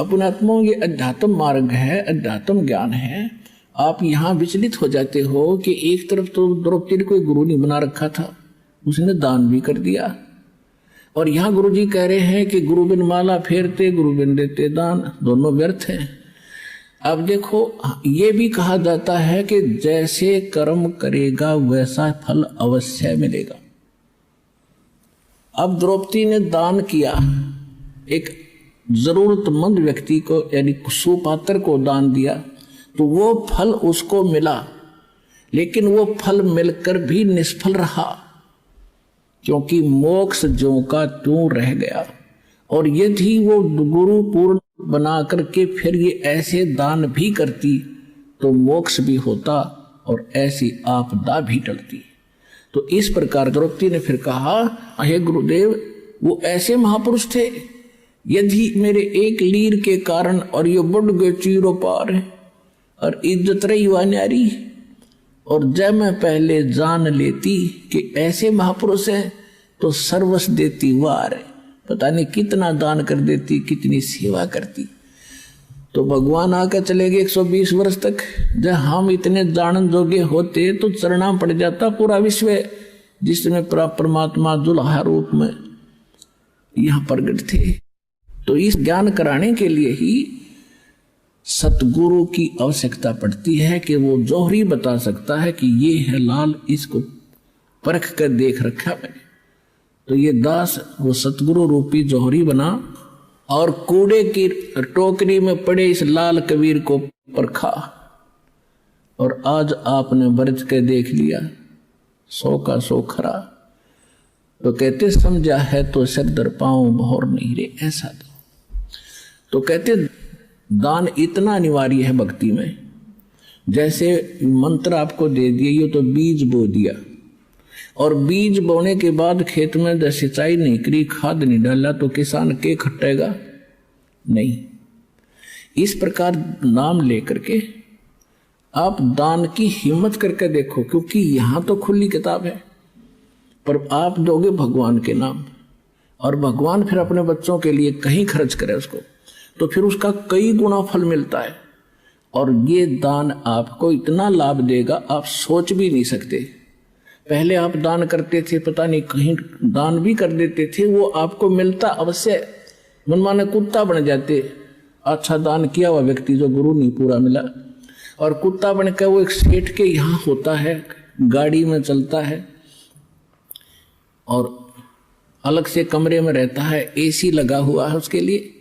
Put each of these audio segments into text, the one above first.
अपनात्मा ये अध्यात्म मार्ग है, अध्यात्म ज्ञान है। आप यहाँ विचलित हो जाते हो कि एक तरफ तो द्रौपदी ने कोई गुरु नहीं बना रखा था, उसने दान भी कर दिया, और यहाँ गुरु जी कह रहे हैं कि गुरु बिन माला फेरते गुरु बिन देते दान, दोनों व्यर्थ हैं। अब देखो ये भी कहा जाता है कि जैसे कर्म करेगा वैसा फल अवश्य मिलेगा। अब द्रौपदी ने दान किया, एक जरूरतमंद व्यक्ति को यानी सुपात्र को दान दिया, तो वो फल उसको मिला, लेकिन वो फल मिलकर भी निष्फल रहा, क्योंकि मोक्ष ज्यों का त्यों रह गया। और यदि वो गुरु पूर्ण बना करके फिर ये ऐसे दान भी करती तो मोक्ष भी होता और ऐसी आपदा भी टलती। तो इस प्रकार द्रौपदी ने फिर कहा, हे गुरुदेव, वो ऐसे महापुरुष थे, यदि मेरे एक लीर के कारण और ये बढ़ गए चीरो पार और इज्जत रही हुआ न्यारी, और जब मैं पहले जान लेती कि ऐसे महापुरुष हैं तो सर्वस्व देती वार, पता नहीं कितना दान कर देती, कितनी सेवा करती। तो भगवान आकर चले गए 120 वर्ष तक। जब हम इतने जानन जोगे होते तो चरणाम पड़ जाता पूरा विश्व, जिसमें परमात्मा दुल्हा रूप में यहाँ प्रकट थे। तो इस ज्ञान कराने के लिए ही सतगुरु की आवश्यकता पड़ती है कि वो जौहरी बता सकता है कि ये है लाल, इसको परख कर देख रखा मैंने। तो ये दास वो सतगुरु रूपी जौहरी बना और कूड़े की टोकरी में पड़े इस लाल कबीर को परखा, और आज आपने बरत के देख लिया 100 का 100 खरा। तो कहते समझा है तो सिर दर पाऊं भौर नहीं रे ऐसा। तो कहते दान इतना अनिवार्य है भक्ति में। जैसे मंत्र आपको दे दिए, ये तो बीज बो दिया, और बीज बोने के बाद खेत में जब सिंचाई नहीं करी, खाद नहीं डाला, तो किसान के खटेगा नहीं। इस प्रकार नाम लेकर के आप दान की हिम्मत करके देखो, क्योंकि यहां तो खुली किताब है, पर आप दोगे भगवान के नाम, और भगवान फिर अपने बच्चों के लिए कहीं खर्च करे उसको, तो फिर उसका कई गुना फल मिलता है। और ये दान आपको इतना लाभ देगा आप सोच भी नहीं सकते। पहले आप दान करते थे, पता नहीं कहीं दान भी कर देते थे, वो आपको मिलता अवश्य, मनमाने कुत्ता बन जाते। अच्छा दान किया हुआ व्यक्ति जो गुरु नहीं पूरा मिला, और कुत्ता बन कर वो एक सेठ के यहाँ होता है, गाड़ी में चलता है और अलग से कमरे में रहता है, एसी लगा हुआ है उसके लिए,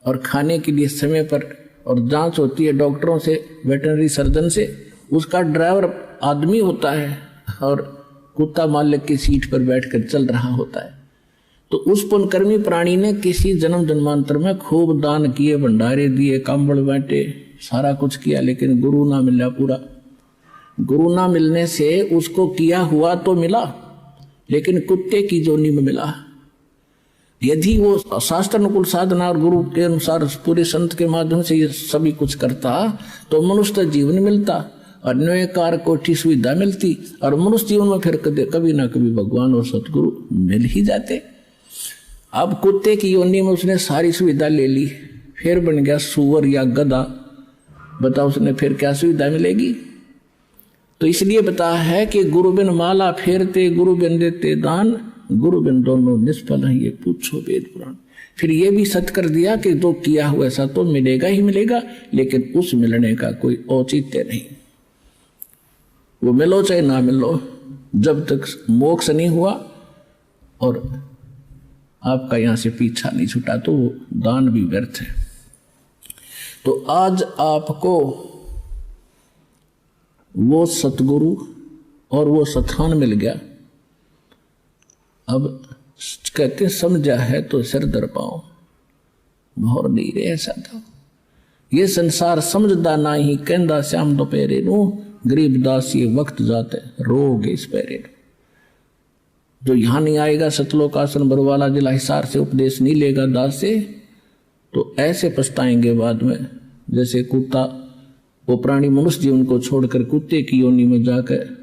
और खाने के लिए समय पर, और जांच होती है डॉक्टरों से, वेटरनरी सर्जन से। उसका ड्राइवर आदमी होता है और कुत्ता मालिक की सीट पर बैठकर चल रहा होता है। तो उस पुण्यकर्मी प्राणी ने किसी जन्म जन्मांतर में खूब दान किए, भंडारे दिए, कंबल बांटे, सारा कुछ किया, लेकिन गुरु ना मिला पूरा। गुरु ना मिलने से उसको किया हुआ तो मिला, लेकिन कुत्ते की जोनी में मिला। यदि वो शास्त्र अनुकूल साधना और गुरु के अनुसार पूरे संत के माध्यम से ये सभी कुछ करता तो मनुष्य जीवन मिलता, और न्यायकार कोठी सुविधा मिलती, और मनुष्य जीवन में फिर कभी ना कभी भगवान और सतगुरु मिल ही जाते। अब कुत्ते की योनि में उसने सारी सुविधा ले ली, फिर बन गया सुअर या गधा, बताओ उसने फिर क्या सुविधा मिलेगी। तो इसलिए बताया है कि गुरु बिन माला फेरते गुरु बिन देते दान, गुरु बिन दोनों निष्फल हैं, ये पूछो वेद पुराण। फिर ये भी सत्य कर दिया कि जो किया हुआ ऐसा तो मिलेगा ही मिलेगा, लेकिन उस मिलने का कोई औचित्य नहीं। वो मिलो चाहे ना मिलो, जब तक मोक्ष नहीं हुआ और आपका यहां से पीछा नहीं छूटा तो वो दान भी व्यर्थ है। तो आज आपको वो सतगुरु और वो सथान मिल गया। अब कहते समझा है तो सिर दर पाओ भौर नहीं रे ऐसा था। ये संसार समझदा ना ही कहंदा श्याम दोपहरे नू, गरीब दास ये वक्त जाते रोग इस पैरे। जो यहां नहीं आएगा सतलोक आसन बरवाला जिला हिसार से उपदेश नहीं लेगा दास से, तो ऐसे पछताएंगे बाद में। जैसे कुत्ता, वो प्राणी मनुष्य जीवन को छोड़कर कुत्ते की योनि में जाकर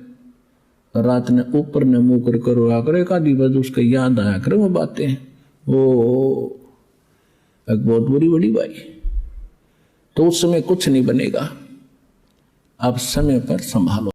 रात ने ऊपर ने मुंह कर रोया करे का दिवस, उसका याद आया करे वो बातें। वो एक बहुत बुरी बड़ी बाई। तो उस समय कुछ नहीं बनेगा। आप समय पर संभालो।